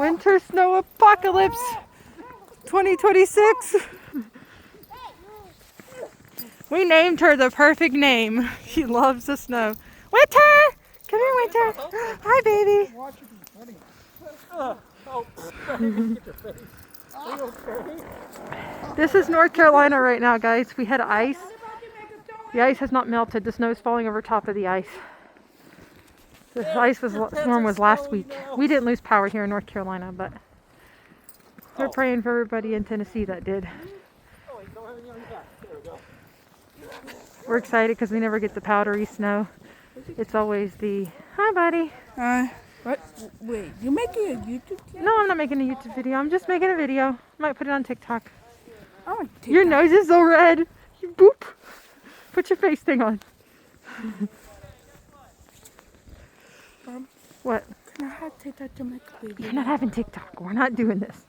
Winter snow apocalypse 2026. We named her the perfect name. She loves the snow. Winter! Come here, Winter. Hi, baby. This is North Carolina right now, guys. We had ice. The ice has not melted. The snow is falling over top of the ice. The storm was last week. We didn't lose power here in North Carolina, but we're praying for everybody in Tennessee that did. We're excited because we never get the powdery snow. It's always the, hi buddy. What? Wait, you making a YouTube channel? No, I'm not making a YouTube video. I'm just making a video. Might put it on TikTok. Oh, TikTok. Your nose is so red. You boop. Put your face thing on. What? Can I have TikTok to make a video? You're not having TikTok. We're not doing this.